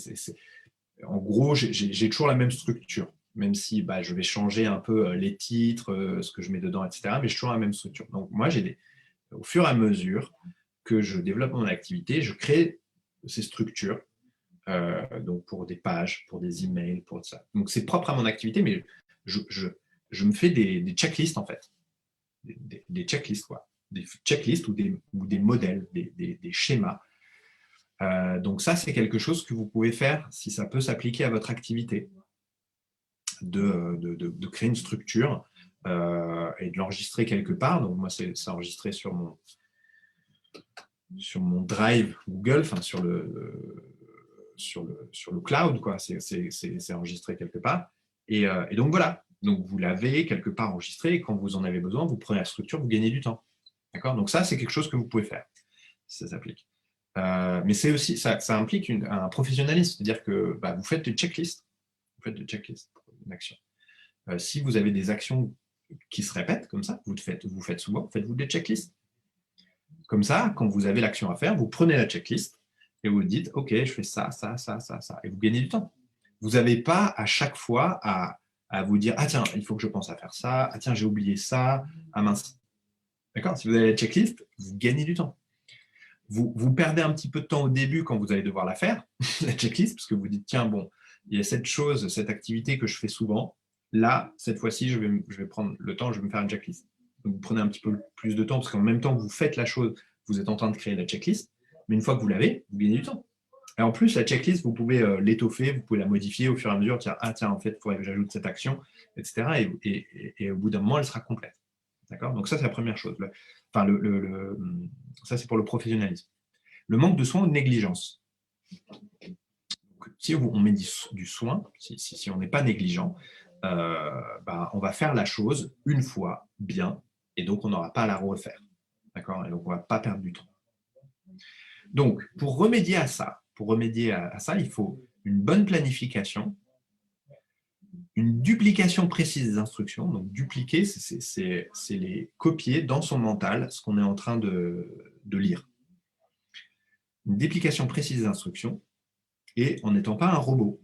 En gros, j'ai toujours la même structure, même si je vais changer un peu les titres, ce que je mets dedans, etc. Mais j'ai toujours la même structure. Donc, moi, au fur et à mesure que je développe mon activité, je crée ces structures. Donc pour des pages, pour des emails, pour ça. Donc c'est propre à mon activité, mais je me fais des checklists en fait. Des checklists, quoi. Des checklists ou des modèles, des schémas. Donc ça, c'est quelque chose que vous pouvez faire si ça peut s'appliquer à votre activité, de créer une structure et de l'enregistrer quelque part. Donc moi, c'est enregistré sur mon Drive Google, enfin sur le cloud, quoi. C'est enregistré quelque part. Et donc voilà. Donc vous l'avez quelque part enregistré et quand vous en avez besoin, vous prenez la structure, vous gagnez du temps. D'accord? Donc ça, c'est quelque chose que vous pouvez faire si ça s'applique. Mais c'est aussi, ça implique un professionnalisme, c'est-à-dire que vous faites des checklists. Vous faites des checklists pour une action. Si vous avez des actions qui se répètent comme ça, vous faites souvent, faites-vous des checklists. Comme ça, quand vous avez l'action à faire, vous prenez la checklist et vous dites, OK, je fais ça, ça, ça, ça, ça. Et vous gagnez du temps. Vous n'avez pas à chaque fois à vous dire, ah tiens, il faut que je pense à faire ça, ah tiens, j'ai oublié ça, ah mince. D'accord? Si vous avez la checklist, vous gagnez du temps. Vous perdez un petit peu de temps au début quand vous allez devoir la faire, la checklist, parce que vous dites, tiens, bon, il y a cette chose, cette activité que je fais souvent. Là, cette fois-ci, je vais prendre le temps, je vais me faire une checklist. Donc, vous prenez un petit peu plus de temps, parce qu'en même temps que vous faites la chose, vous êtes en train de créer la checklist. Mais une fois que vous l'avez, vous gagnez du temps. Et en plus, la checklist, vous pouvez l'étoffer, vous pouvez la modifier au fur et à mesure. Tiens, en fait, il faudrait que j'ajoute cette action, etc. Et au bout d'un moment, elle sera complète. D'accord? Donc ça, c'est la première chose. Enfin, ça, c'est pour le professionnalisme. Le manque de soin ou de négligence. Donc, si on met du soin, si on n'est pas négligent, on va faire la chose une fois bien, et donc on n'aura pas à la refaire. D'accord? Et donc on ne va pas perdre du temps. Donc, pour remédier à ça, il faut une bonne planification, une duplication précise des instructions. Donc, dupliquer, c'est les copier dans son mental ce qu'on est en train de lire. Une duplication précise des instructions et en n'étant pas un robot.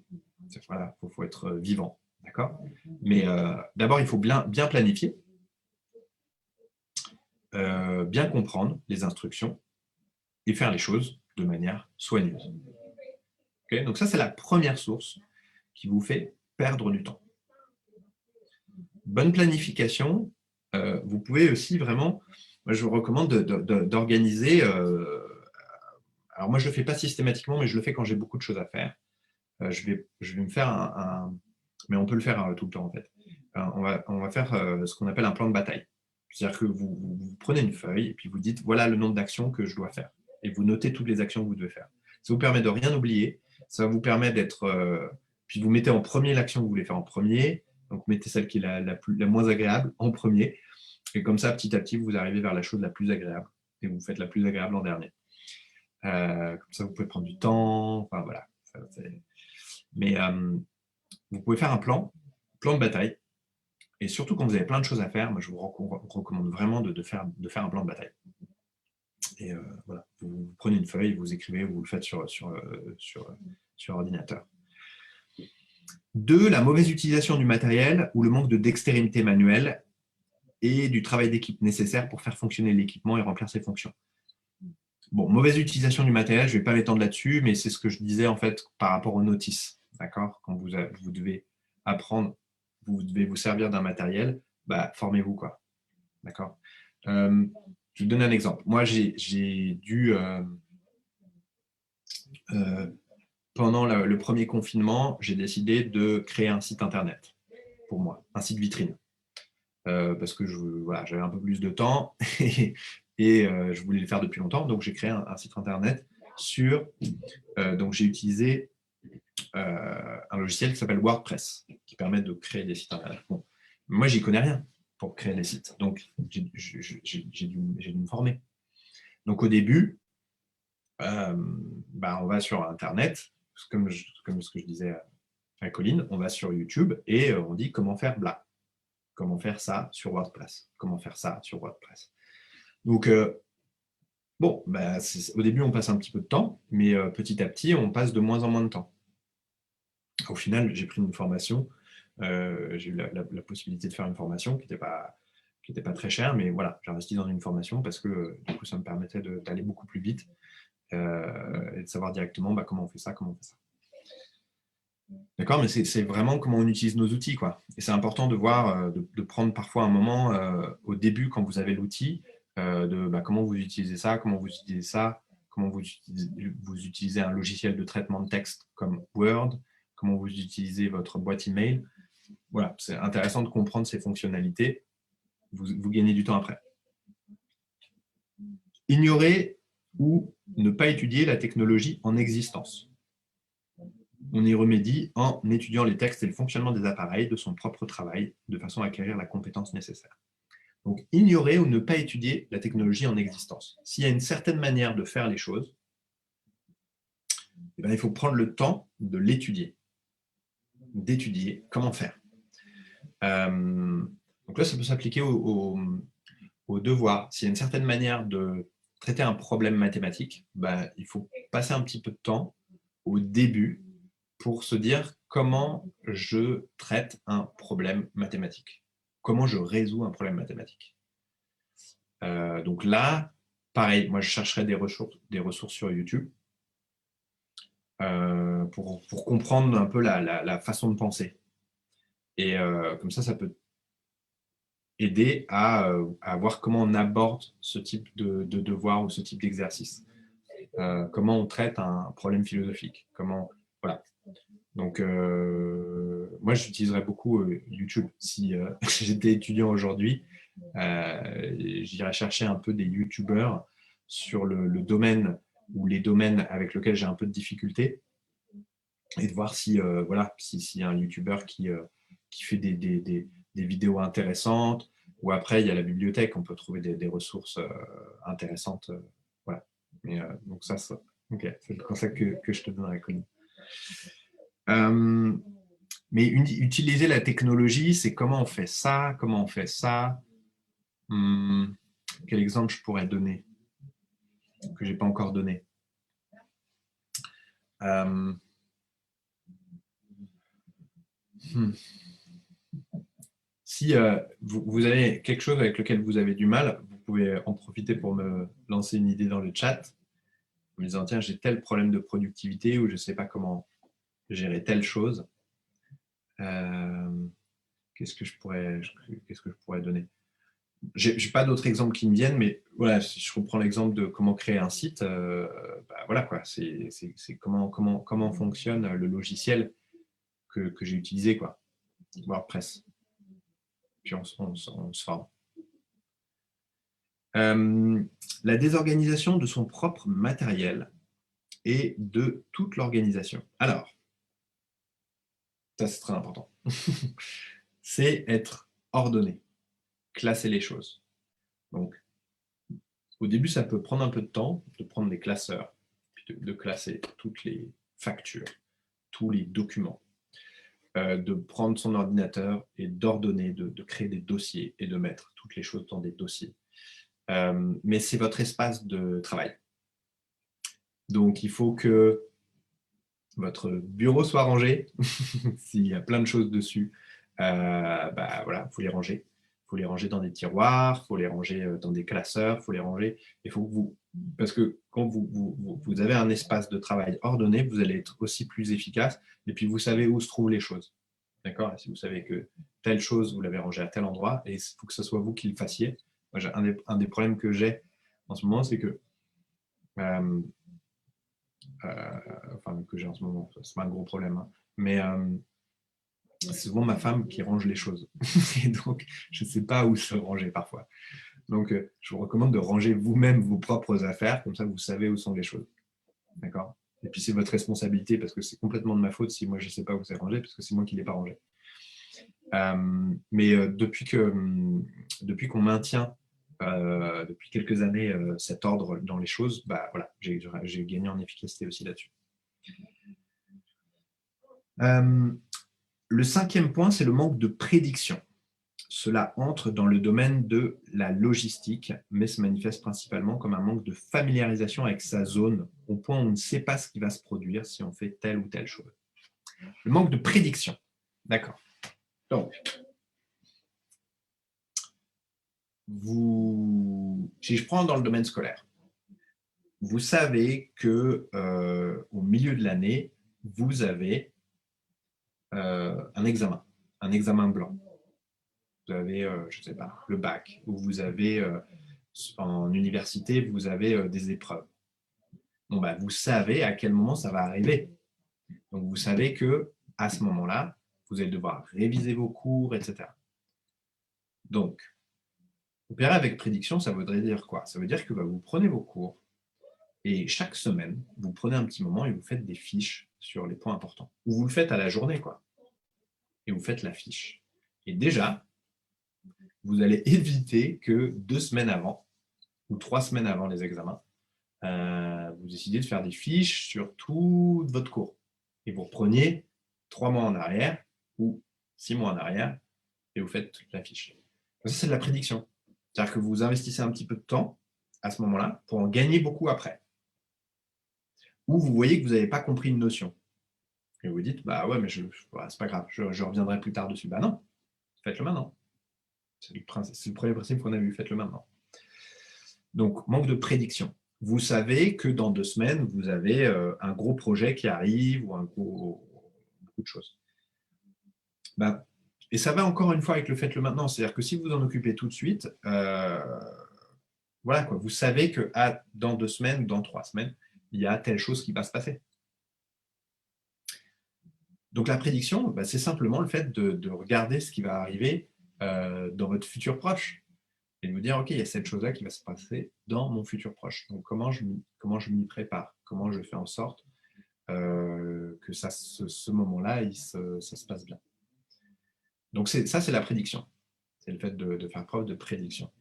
Voilà, il faut être vivant. D'accord ? Mais d'abord, il faut bien planifier, bien comprendre les instructions et faire les choses de manière soigneuse. Okay ? Donc ça, c'est la première source qui vous fait perdre du temps. Bonne planification, vous pouvez aussi vraiment, moi je vous recommande d'organiser, alors moi je ne le fais pas systématiquement, mais je le fais quand j'ai beaucoup de choses à faire. Je vais me faire mais on peut le faire tout le temps en fait. On va faire ce qu'on appelle un plan de bataille. C'est-à-dire que vous prenez une feuille et puis vous dites voilà le nombre d'actions que je dois faire. Et vous notez toutes les actions que vous devez faire. Ça vous permet de rien oublier. Ça vous permet d'être. Puis vous mettez en premier l'action que vous voulez faire en premier. Donc mettez celle qui est la moins agréable en premier. Et comme ça, petit à petit, vous arrivez vers la chose la plus agréable. Et vous faites la plus agréable en dernier. Comme ça, vous pouvez prendre du temps. Enfin voilà. Mais vous pouvez faire un plan de bataille. Et surtout quand vous avez plein de choses à faire, moi je vous recommande vraiment de faire un plan de bataille. Et voilà, vous prenez une feuille, vous écrivez, vous le faites sur ordinateur. 2, la mauvaise utilisation du matériel ou le manque de dextérité manuelle et du travail d'équipe nécessaire pour faire fonctionner l'équipement et remplir ses fonctions. Bon, mauvaise utilisation du matériel, je ne vais pas m'étendre là-dessus, mais c'est ce que je disais en fait par rapport aux notices. D'accord ? Quand vous devez apprendre, vous devez vous servir d'un matériel, bah, formez-vous quoi. D'accord ? Je vais vous donner un exemple. Moi, j'ai dû, pendant le premier confinement, j'ai décidé de créer un site internet pour moi, un site vitrine. Parce que voilà, j'avais un peu plus de temps et je voulais le faire depuis longtemps. Donc, j'ai créé un site internet donc, j'ai utilisé un logiciel qui s'appelle WordPress, qui permet de créer des sites internet. Bon, moi, j'y connais rien pour créer des sites. Donc, j'ai dû me former. Donc, au début, on va sur Internet, comme ce que je disais à Colline, on va sur YouTube et on dit comment faire bla. Comment faire ça sur WordPress. Comment faire ça sur WordPress. Donc, au début, on passe un petit peu de temps, mais petit à petit, on passe de moins en moins de temps. Au final, j'ai pris une formation. J'ai eu la possibilité de faire une formation qui n'était pas très chère, mais voilà, j'ai investi dans une formation parce que du coup, ça me permettait d'aller beaucoup plus vite et de savoir directement comment on fait ça, D'accord, mais c'est vraiment comment on utilise nos outils, quoi. Et c'est important de voir, de prendre parfois un moment au début quand vous avez l'outil, comment vous utilisez ça, comment vous utilisez un logiciel de traitement de texte comme Word, comment vous utilisez votre boîte email. Voilà, c'est intéressant de comprendre ces fonctionnalités. Vous gagnez du temps après. Ignorer ou ne pas étudier la technologie en existence. On y remédie en étudiant les textes et le fonctionnement des appareils de son propre travail, de façon à acquérir la compétence nécessaire. Donc, ignorer ou ne pas étudier la technologie en existence. S'il y a une certaine manière de faire les choses, il faut prendre le temps de l'étudier, d'étudier comment faire. Donc là, ça peut s'appliquer aux devoirs. S'il y a une certaine manière de traiter un problème mathématique, il faut passer un petit peu de temps au début pour se dire comment je traite un problème mathématique, comment je résous un problème mathématique. Donc là, pareil, moi je chercherai des ressources sur YouTube pour comprendre un peu la façon de penser. Et comme ça peut aider à voir comment on aborde ce type de devoir ou ce type d'exercice. Comment on traite un problème philosophique. Voilà. Donc, moi, j'utiliserais beaucoup YouTube. Si j'étais étudiant aujourd'hui, j'irais chercher un peu des YouTubeurs sur le domaine ou les domaines avec lesquels j'ai un peu de difficulté et de voir s'il y a un YouTuber qui fait des vidéos intéressantes, ou après, il y a la bibliothèque, on peut trouver des ressources intéressantes. Voilà. Donc ça, c'est le conseil que je te donnerais, Colin. Mais utiliser la technologie, c'est comment on fait ça, comment on fait ça. Quel exemple je pourrais donner que je n'ai pas encore donné? euh, hmm. Si vous avez quelque chose avec lequel vous avez du mal, vous pouvez en profiter pour me lancer une idée dans le chat, en me disant, tiens, j'ai tel problème de productivité ou je ne sais pas comment gérer telle chose. Qu'est-ce que je pourrais donner? J'ai pas d'autres exemples qui me viennent, mais voilà, si je reprends l'exemple de comment créer un site, voilà quoi, c'est comment fonctionne le logiciel que j'ai utilisé, quoi, WordPress. Puis on se forme. La désorganisation de son propre matériel et de toute l'organisation. Alors, ça c'est très important. C'est être ordonné, classer les choses. Donc, au début, ça peut prendre un peu de temps de prendre des classeurs, puis de classer toutes les factures, tous les documents, de prendre son ordinateur et d'ordonner, de créer des dossiers et de mettre toutes les choses dans des dossiers. Mais c'est votre espace de travail. Donc, il faut que votre bureau soit rangé. S'il y a plein de choses dessus, voilà, faut les ranger. Il faut les ranger dans des tiroirs, il faut les ranger dans des classeurs, il faut les ranger. Il faut que parce que quand vous avez un espace de travail ordonné, vous allez être aussi plus efficace. Et puis, vous savez où se trouvent les choses. D'accord? Si vous savez que telle chose, vous l'avez rangée à tel endroit, et il faut que ce soit vous qui le fassiez. Moi, un des problèmes que j'ai en ce moment, c'est que enfin, que j'ai en ce moment, c'est pas un gros problème, hein. Mais c'est souvent ma femme qui range les choses. Et donc, je ne sais pas où se ranger parfois. Donc, je vous recommande de ranger vous-même vos propres affaires, comme ça vous savez où sont les choses. D'accord? Et puis c'est votre responsabilité, parce que c'est complètement de ma faute si moi je ne sais pas où c'est rangé, parce que c'est moi qui ne l'ai pas rangé. Mais depuis qu'on maintient depuis quelques années cet ordre dans les choses, voilà, j'ai gagné en efficacité aussi là-dessus. Le 5e point, c'est le manque de prédiction. Cela entre dans le domaine de la logistique, mais se manifeste principalement comme un manque de familiarisation avec sa zone, au point où on ne sait pas ce qui va se produire si on fait telle ou telle chose. Le manque de prédiction. D'accord. Donc, si je prends dans le domaine scolaire, vous savez que au milieu de l'année, vous avez un examen blanc. Vous avez, je ne sais pas, le bac, ou vous avez en université, vous avez des épreuves. Bon, vous savez à quel moment ça va arriver. Donc, vous savez que à ce moment-là, vous allez devoir réviser vos cours, etc. Donc, opérer avec prédiction, ça voudrait dire quoi? Ça veut dire que vous prenez vos cours et chaque semaine, vous prenez un petit moment et vous faites des fiches sur les points importants. Ou vous le faites à la journée, quoi. Et vous faites la fiche. Et déjà, vous allez éviter que 2 semaines avant ou 3 semaines avant les examens, vous décidez de faire des fiches sur tout votre cours. Et vous repreniez 3 mois en arrière ou 6 mois en arrière et vous faites la fiche. Ça, c'est de la prédiction. C'est-à-dire que vous investissez un petit peu de temps à ce moment-là pour en gagner beaucoup après. Ou vous voyez que vous n'avez pas compris une notion. Et vous dites, ouais, mais c'est pas grave, je reviendrai plus tard dessus. Non, faites-le maintenant. C'est le premier principe qu'on a vu, faites-le maintenant. Donc, manque de prédiction. Vous savez que dans 2 semaines, vous avez un gros projet qui arrive ou beaucoup de choses. Et ça va encore une fois avec le faites-le maintenant. C'est-à-dire que si vous en occupez tout de suite, voilà quoi, vous savez que dans 2 semaines, dans 3 semaines, il y a telle chose qui va se passer. Donc la prédiction, c'est simplement le fait de regarder ce qui va arriver dans votre futur proche et de vous dire, OK, il y a cette chose-là qui va se passer dans mon futur proche. Donc comment je m'y prépare? Comment je fais en sorte que ce moment-là, ça se passe bien? Donc ça, c'est la prédiction. C'est le fait de faire preuve de prédiction.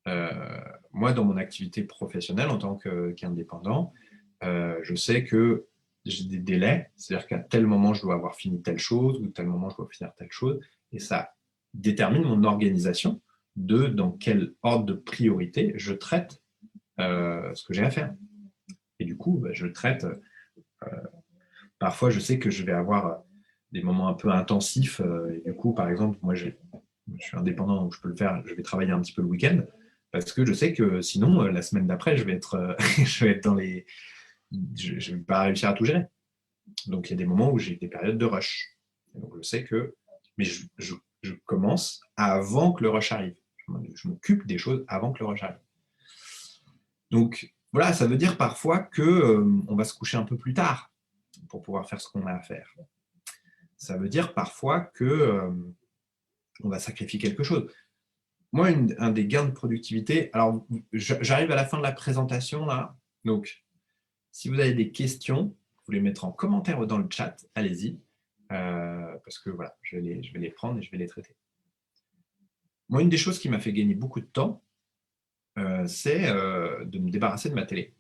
Moi, dans mon activité professionnelle en tant qu'indépendant, je sais que j'ai des délais, c'est-à-dire qu'à tel moment, je dois avoir fini telle chose, ou tel moment, je dois finir telle chose, et ça détermine mon organisation de dans quel ordre de priorité je traite ce que j'ai à faire. Et du coup, je traite. Parfois, je sais que je vais avoir des moments un peu intensifs. Et du coup, par exemple, moi, je suis indépendant, donc je peux le faire. Je vais travailler un petit peu le week-end parce que je sais que sinon, la semaine d'après, je vais être, je vais être dans les. Je ne vais pas réussir à tout gérer. Donc, il y a des moments où j'ai des périodes de rush. Et donc, je sais que. Mais je commence avant que le rush arrive. Je m'occupe des choses avant que le rush arrive. Donc, voilà, ça veut dire parfois que on va se coucher un peu plus tard pour pouvoir faire ce qu'on a à faire. Ça veut dire parfois que on va sacrifier quelque chose. Moi, un des gains de productivité, alors j'arrive à la fin de la présentation là, donc si vous avez des questions, vous les mettre en commentaire dans le chat, allez-y, parce que voilà, je vais les prendre et je vais les traiter. Moi, une des choses qui m'a fait gagner beaucoup de temps, c'est de me débarrasser de ma télé.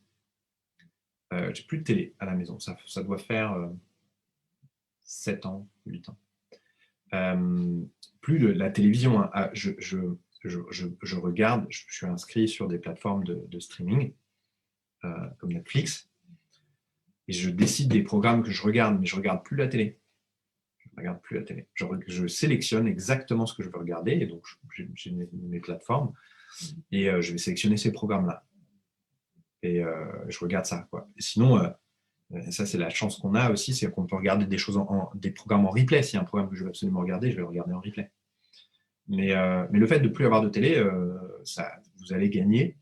J'ai plus de télé à la maison, ça doit faire 7 ans, 8 ans. Plus de la télévision, hein. Je regarde, je suis inscrit sur des plateformes de streaming comme Netflix et je décide des programmes que je regarde, mais je ne regarde plus la télé. Je ne regarde plus la télé. Je sélectionne exactement ce que je veux regarder et donc j'ai mes plateformes et je vais sélectionner ces programmes-là. Et je regarde ça, quoi. Et sinon, ça c'est la chance qu'on a aussi, c'est qu'on peut regarder des choses des programmes en replay. S'il y a un programme que je veux absolument regarder, je vais le regarder en replay. Mais le fait de ne plus avoir de télé, vous allez gagner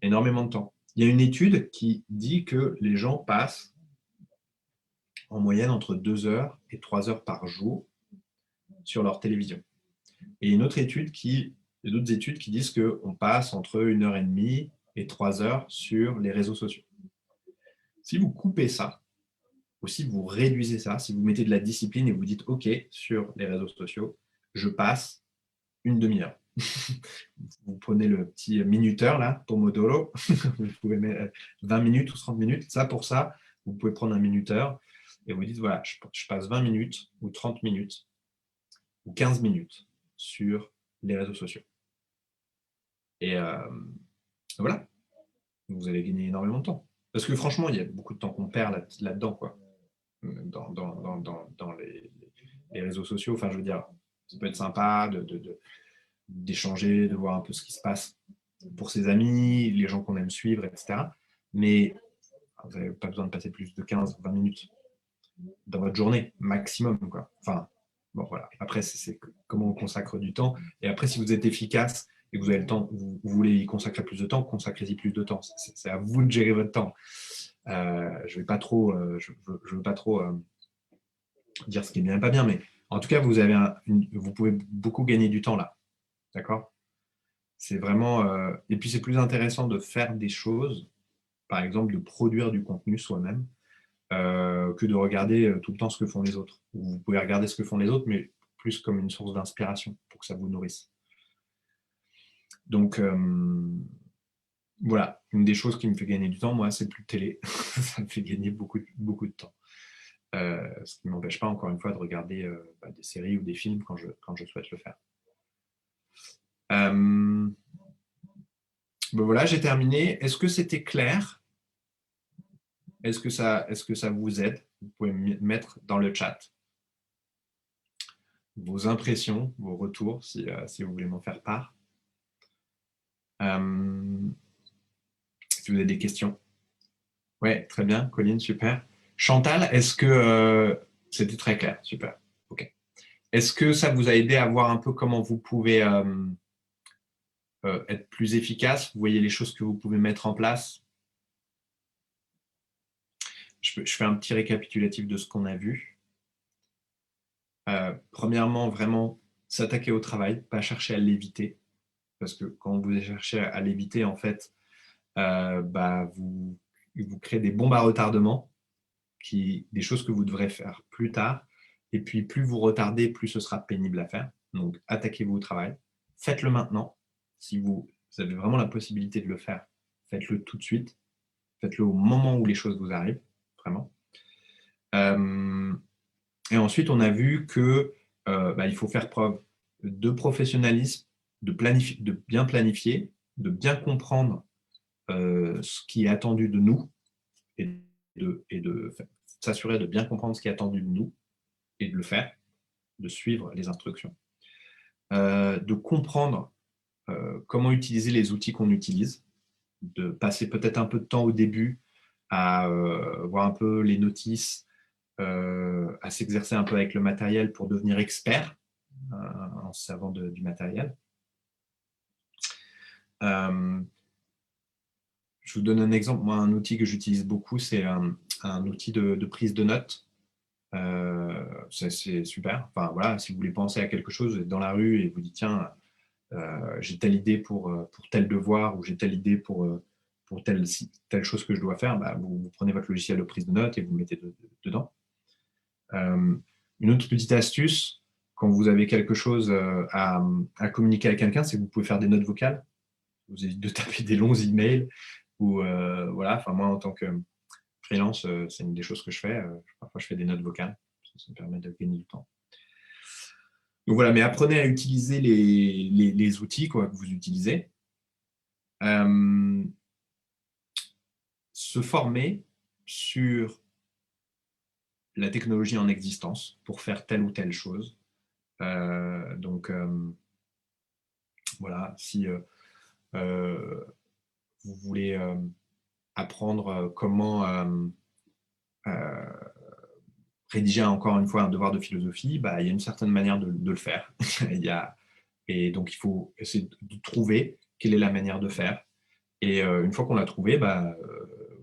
énormément de temps. Il y a une étude qui dit que les gens passent en moyenne entre 2 heures et 3 heures par jour sur leur télévision. Et il y a d'autres études qui disent qu'on passe entre 1 heure et demie et 3 heures sur les réseaux sociaux. Si vous coupez ça, ou si vous réduisez ça, si vous mettez de la discipline et vous dites OK, sur les réseaux sociaux, je passe une demi-heure. Vous prenez le petit minuteur là, Pomodoro, vous pouvez mettre 20 minutes ou 30 minutes, ça pour ça, vous pouvez prendre un minuteur et vous dites voilà, je passe 20 minutes ou 30 minutes ou 15 minutes sur les réseaux sociaux. Et voilà, vous allez gagner énormément de temps. Parce que franchement, il y a beaucoup de temps qu'on perd là-dedans, quoi. Dans les réseaux sociaux, enfin je veux dire, ça peut être sympa d'échanger, de voir un peu ce qui se passe pour ses amis, les gens qu'on aime suivre, etc. Mais vous n'avez pas besoin de passer plus de 15-20 minutes dans votre journée, maximum, quoi. Enfin, bon, voilà. Après, c'est comment on consacre du temps. Et après, si vous êtes efficace et que vous avez le temps, vous voulez y consacrer plus de temps, consacrez-y plus de temps. C'est à vous de gérer votre temps. Je vais pas trop, je veux pas trop dire ce qui est bien et pas bien, mais en tout cas, vous pouvez beaucoup gagner du temps là. D'accord? C'est vraiment. Et puis, c'est plus intéressant de faire des choses, par exemple, de produire du contenu soi-même, que de regarder tout le temps ce que font les autres. Vous pouvez regarder ce que font les autres, mais plus comme une source d'inspiration pour que ça vous nourrisse. Donc, voilà, une des choses qui me fait gagner du temps, moi, c'est plus de télé. Ça me fait gagner beaucoup, beaucoup de temps. Ce qui ne m'empêche pas, encore une fois, de regarder des séries ou des films quand je souhaite le faire. Ben voilà, j'ai terminé. Est-ce que c'était clair? Est-ce que ça vous aide? Vous pouvez mettre dans le chat vos impressions, vos retours, si vous voulez m'en faire part. Si vous avez des questions. Ouais, très bien, Colline, super. Chantal, est-ce que c'était très clair? Super. Ok. Est-ce que ça vous a aidé à voir un peu comment vous pouvez être plus efficace? Vous voyez les choses que vous pouvez mettre en place? Je fais un petit récapitulatif de ce qu'on a vu. Premièrement, vraiment s'attaquer au travail, pas chercher à l'éviter. Parce que quand vous cherchez à l'éviter, en fait, vous créez des bombes à retardement, des choses que vous devrez faire plus tard. Et puis, plus vous retardez, plus ce sera pénible à faire. Donc, attaquez-vous au travail. Faites-le maintenant. Si vous avez vraiment la possibilité de le faire, faites-le tout de suite. Faites-le au moment où les choses vous arrivent, vraiment. Et ensuite, on a vu que il faut faire preuve de professionnalisme, de bien planifier, de bien comprendre ce qui est attendu de nous et de s'assurer de bien comprendre ce qui est attendu de nous et de le faire, de suivre les instructions, de comprendre comment utiliser les outils qu'on utilise, de passer peut-être un peu de temps au début à voir un peu les notices, à s'exercer un peu avec le matériel pour devenir expert en se servant du matériel. Je vous donne un exemple. Moi, un outil que j'utilise beaucoup, c'est un outil de prise de notes. C'est super. Enfin, voilà, si vous voulez penser à quelque chose, vous êtes dans la rue et vous dites, tiens, j'ai telle idée pour tel devoir ou j'ai telle idée pour telle chose que je dois faire, vous prenez votre logiciel de prise de notes et vous le mettez dedans. Une autre petite astuce, quand vous avez quelque chose à communiquer à quelqu'un, c'est que vous pouvez faire des notes vocales. Vous évitez de taper des longs emails. Ou voilà, enfin moi en tant que freelance, c'est une des choses que je fais. Parfois je fais des notes vocales, ça me permet de gagner du temps. Donc voilà, mais apprenez à utiliser les outils que vous utilisez. Se former sur la technologie en existence pour faire telle ou telle chose. Donc voilà, si vous voulez apprendre comment rédiger encore une fois un devoir de philosophie, il y a une certaine manière de le faire. Et donc il faut essayer de trouver quelle est la manière de faire. Et une fois qu'on l'a trouvé,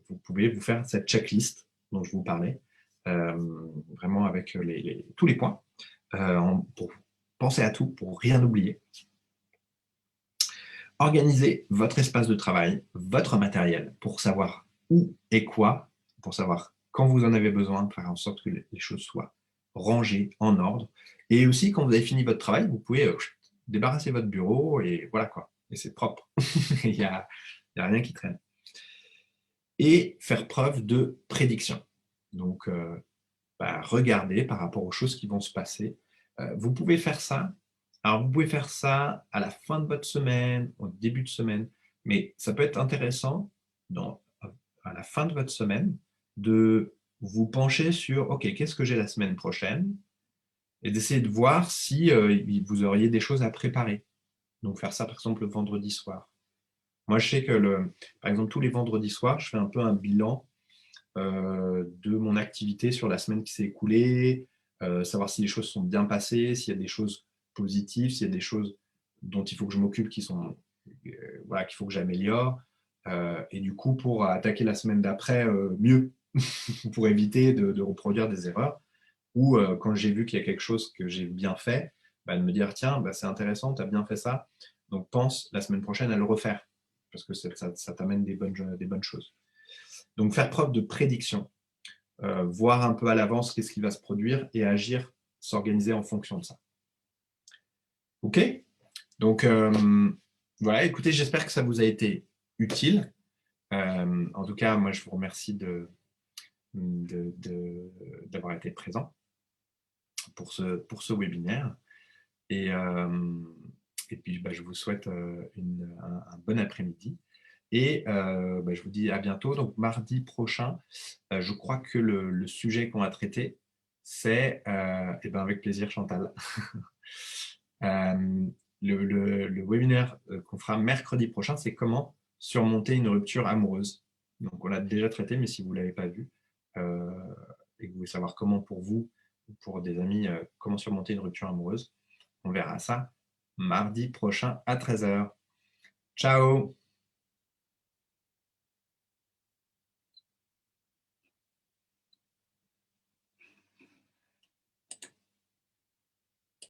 vous pouvez vous faire cette checklist dont je vous parlais, vraiment avec tous les points, pour penser à tout, pour rien oublier. Organisez votre espace de travail, votre matériel, pour savoir où et quoi, pour savoir quand vous en avez besoin, pour faire en sorte que les choses soient rangées, en ordre. Et aussi, quand vous avez fini votre travail, vous pouvez débarrasser votre bureau et voilà quoi. Et c'est propre. Il n'y a rien qui traîne. Et faire preuve de prédiction. Donc, regardez par rapport aux choses qui vont se passer. Vous pouvez faire ça. Alors, vous pouvez faire ça à la fin de votre semaine, au début de semaine, mais ça peut être intéressant à la fin de votre semaine de vous pencher sur, OK, qu'est-ce que j'ai la semaine prochaine? Et d'essayer de voir si vous auriez des choses à préparer. Donc, faire ça, par exemple, le vendredi soir. Moi, je sais que, par exemple, tous les vendredis soirs, je fais un peu un bilan de mon activité sur la semaine qui s'est écoulée, savoir si les choses sont bien passées, s'il y a des choses positives, s'il y a des choses dont il faut que je m'occupe qu'il faut que j'améliore. Et du coup, pour attaquer la semaine d'après mieux, pour éviter de reproduire des erreurs. Ou quand j'ai vu qu'il y a quelque chose que j'ai bien fait, de me dire, tiens, c'est intéressant, tu as bien fait ça, donc pense la semaine prochaine à le refaire, parce que ça t'amène des bonnes choses. Donc faire preuve de prédiction, voir un peu à l'avance qu'est-ce qui va se produire et agir, s'organiser en fonction de ça. OK? Donc voilà, écoutez, j'espère que ça vous a été utile. En tout cas, moi je vous remercie d'avoir été présent pour ce webinaire. Et puis je vous souhaite un bon après-midi. Et je vous dis à bientôt. Donc mardi prochain, je crois que le sujet qu'on va traiter, c'est, avec plaisir Chantal, le webinaire qu'on fera mercredi prochain, c'est comment surmonter une rupture amoureuse. Donc on l'a déjà traité, mais si vous ne l'avez pas vu, et que vous voulez savoir comment pour vous, ou pour des amis, comment surmonter une rupture amoureuse, on verra ça mardi prochain à 13h. Ciao!